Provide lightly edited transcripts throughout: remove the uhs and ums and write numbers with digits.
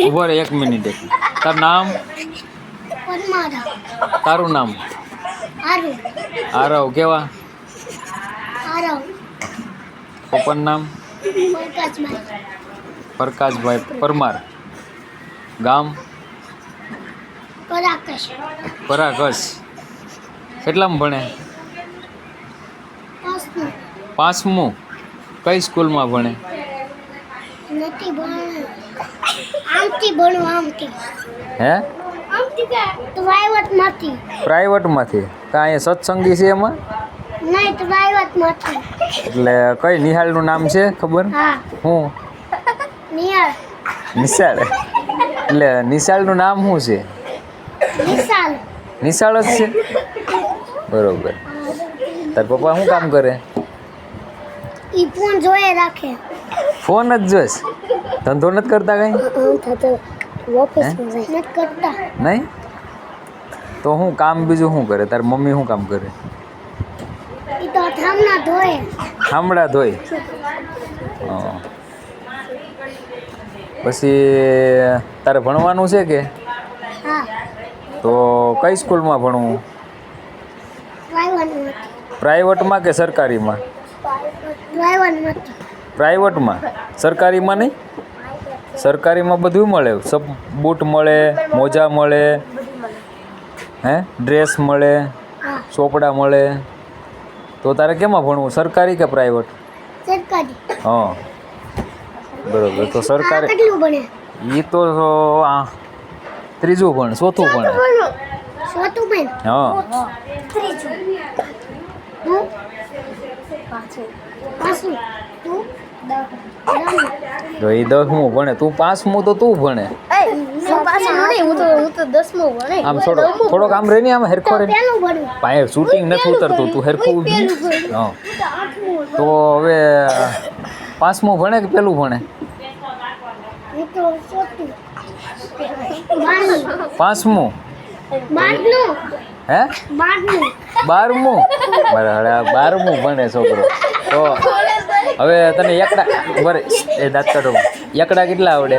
ઉભો રે 1 મિનિટ. તારું નામ? તારું નામ? આરવ. કેવા? પપ્પાનું નામ? પ્રકાશભાઈ પરમાર. ગામ? પરાકસ. કેટલામાં ભણે? 5મું. કઈ સ્કૂલમાં ભણે? હે? પ્રાઇવેટમાંથી. તો અહીંયા સત્સંગી છે એમાં? એટલે કઈ નિહાળનું નામ છે ખબર? હું નિશાળ. એટલે નિશાળનું નામ શું છે? નિશાળ જ છે. બરોબર. તાર પપ્પા શું કામ કરે? ફોન જોયે રાખે. ફોન જ જોઈશ? ધંધો નથી કરતા કઈ? નથી કરતા. નહીં? તો શું કામ બીજું શું કરે? તાર મમ્મી શું કામ કરે? ઈ તો થામણા ધોય. થાંભળા ધોય. પછી તારે ભણવાનું છે કે? હા. તો કઈ સ્કૂલમાં ભણવું? પ્રાઇવેટમાં કે સરકારીમાં? પ્રાઇવેટમાં. સરકારીમાં નહીં? સરકારીમાં બધું મળે. બૂટ મળે, મોજા મળે, હે, ડ્રેસ મળે, ચોપડા મળે. તો તારે કેમાં ભણવું? સરકારી કે પ્રાઇવેટ? સરકારી. હા, બરોબર. તો સરકારી. કેટલું ભણે? એ તો ત્રીજું ભણે, ચોથું ભણે. ચોથું ભણે? હા. ત્રીજું. પાછું તું તો એ 10મું ભણે. તું 5મું તો તું ભણે. આમ થોડોક આમ રહી ને, આમ હેરખો રે. પાયે શૂટિંગ નથી ઉતરતું, તું હેરખું ઊભી. હા. તો હવે 5મું ભણે કે પેલું ભણે? 5મું. હે? 12મું. બરાબર, 12મું ભણે છોકરો. તો હવે તને એકડા બરે એ દાંત કાઢો. એકડા કેટલા આવડે?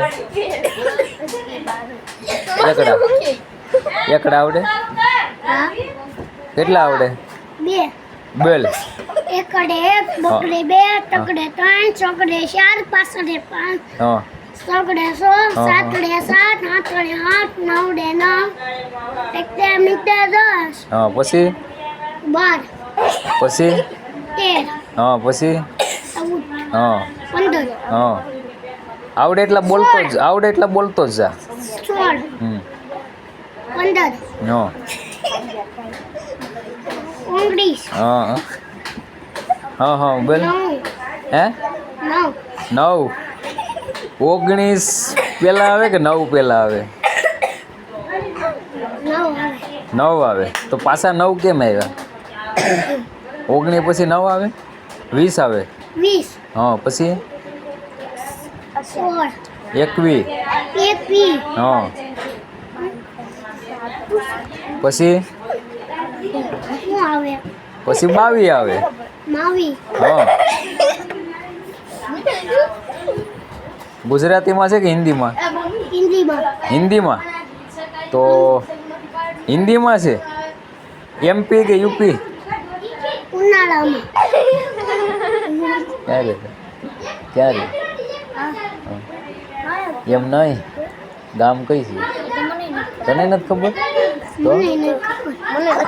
એકડા આવડે? કેટલા આવડે? બેલ. એકડે 1, બકડે 2, તકડે 3, ચોકડે 4, પાસડે 5, હા, સગડે 6, સાતડે 7, આઠડે 8, નવડે 9, એકડે મીડે 10. હા. પછી 12. પછી 13. હા. પછી 14. હા. 15. હા. આવડે એટલા બોલતો જ, આવડે એટલા બોલતો જ જા. 16. 15. હા. 19. હા. હા. હા. બોલ. 9. હે? 9. 19 પહેલા આવે કે 9 પહેલા આવે? 9 આવે. તો પાછા 9 કેમ આવ્યા? 19 પછી 9 આવે? 20 આવે? 20. હા. પછી 16. 21. 21. હા. પછી શું આવે? પછી 22 આવે. 22. હા. ગુજરાતીમાં છે કે હિન્દીમાં? હિન્દીમાં. હિન્દીમાં. તો હિન્દીમાં છે. MP કે UP? ઉનાળામાં. ક્યારે? ક્યારે? એમ નહીં. ગામ કઈ છે? તને નથી ખબર? તો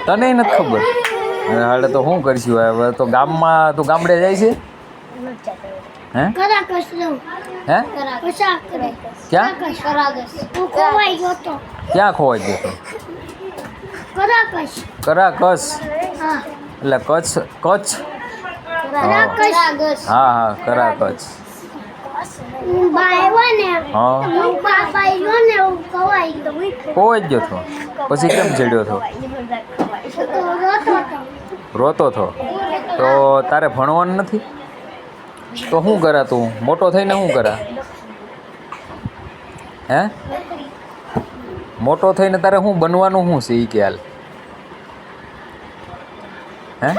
તને નથી ખબર? હાલે તો શું કરશું હવે? તો ગામમાં તું ગામડે જાય છે? હે? હે? ક્યાં? ખોવાઈ ગયો તો. ક્યાં ખોવાઈ ગયો તો? કરાકશ. કરાકસ. હા. એટલે કચ્છ. કચ્છ. કરાકશ. હા. હા. કરાકચ્છ. બાયવા ને. હા. બાબા ઈનો ને ખોવાઈ ગયો. ખોવાઈ ગયો તો. પછી કેમ ચડ્યો તો? રોતો તો. રોતો તો. તો તારે ભણવાનું નથી? તો શું કરા તું? મોટો થઈને શું કરા? હે? મોટો થઈને તારે શું બનવાનું શું છે એ કે હાલ? હે?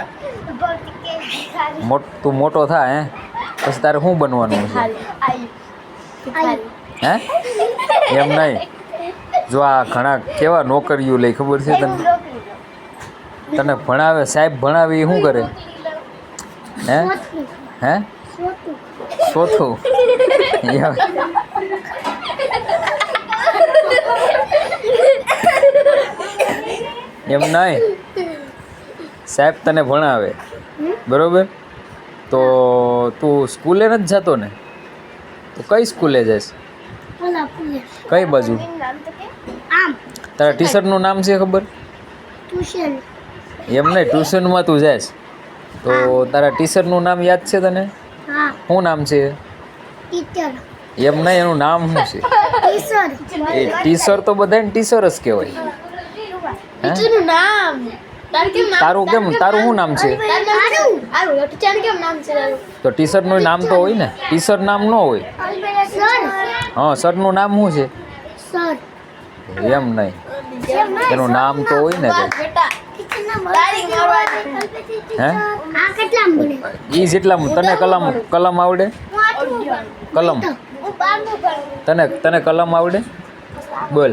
તું મોટો થા, હે? પછી તારે શું બનવાનું છે? હે એમ નહીં, જો આ ઘણા કેવા નોકરીઓ લે ખબર છે તને? તને ભણાવે, સાહેબ ભણાવે એ શું કરે? હે હે ચોથું એમ નહીં, સાહેબ તને ભણાવે બરોબર, તો તું સ્કૂલે નથી જતો ને? તો કઈ સ્કૂલે જઈશ? કઈ બાજુ? તારા ટીચરનું નામ છે ખબર? ટ્યુશન એમ નહીં, ટ્યુશનમાં તું જઈશ તો તારા ટીચરનું નામ યાદ છે તને? હા શું નામ છે? ટીચર એમ નહીં, એનું નામ શું છે? ટીચર એ ટીચર તો બધાને ટીચર જ કહેવાય. હે ટીચરનું નામ તારું કેમ, તારું શું નામ છે? ટીચર કેમ નામ છે તારું? તો ટીચરનું નામ તો હોય ને, ટીચર નામ ન હોય. સર હા, સરનું નામ શું છે? સર એમ નહીં, એનું નામ તો હોય ને કે. બેટા હે આ કેટલા મળે? એ જેટલા તને કલમ આવડે? કલમ તને કલમ આવડે? બોલ.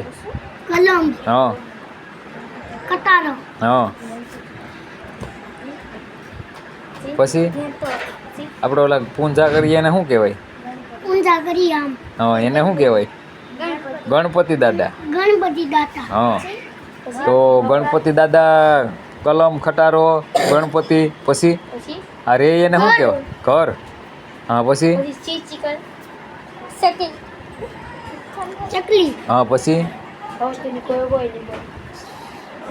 કલમ હા કટારો હા. પછી આપણે ઓલા પૂંજા કરીએ એને શું કહેવાય? ઊંધા કરી આમ હા, એને શું કહેવાય? ગણપતિ દાદા. ગણપતિ દાતા હા, તો ગણપતિ દાદા, કલમ, ખટારો, ગણપતિ, પછી આ રે એને શું કહેવાય? ઘર. હા, પછી ચકલી હા, પછી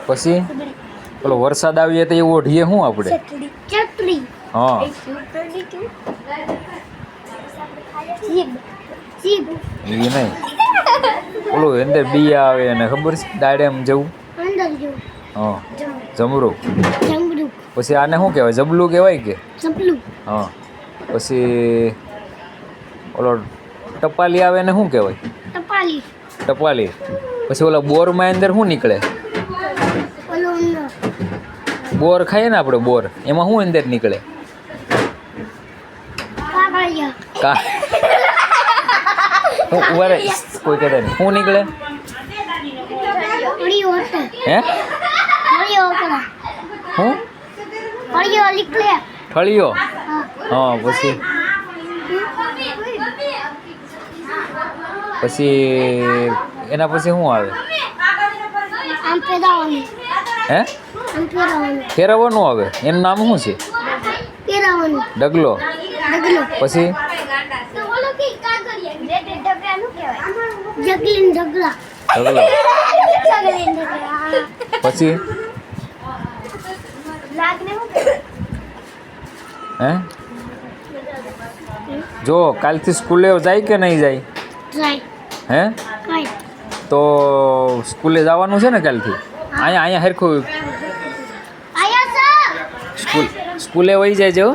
પછી પેલો વરસાદ આવીએ તો એ ઓઢીએ શું આપણે? ચકલી હા જીભ એ નહીં, પેલું અંદર બિયા આવે એને ખબર છે, દાડેમ જવું. અંદર જો હા, જમરૂ. જમરૂ પછી આને શું કહેવાય? જબલું કહેવાય કે? ચપલું હા. પછી ઓલો ટપાલી આવે એને શું કહેવાય? ટપાલી ટપાલી. પછી ઓલા બોરમાં અંદર શું નીકળે? ઓલો અંદર બોર ખાઈએ ને આપણે, બોર, એમાં શું અંદર નીકળે? કાગળિયા કા હું ઉભા કોઈ કહેતા નહીં, શું નીકળે? ફળીઓ હશે હે ફળીઓ કરે શું? ફળીઓ નીકળે ફળીઓ. હા હા, પછી એના પછી શું આવે? આમ ફેરવવાનું હે આમ ફેરવવાનું ફેરવવાનું આવે, એનું નામ શું છે? ફેરવવાનું ડગલો. ડગલો પછી જગલીન ઢગલા ડગલો. પછી હે જો કાલથી સ્કૂલે જાય કે નહીં જાય? જાય હે કાઈ તો સ્કૂલે જવાનું છે ને કાલથી? અહીંયા હરખું આયા સર સ્કૂલે વહી જાય છે હો.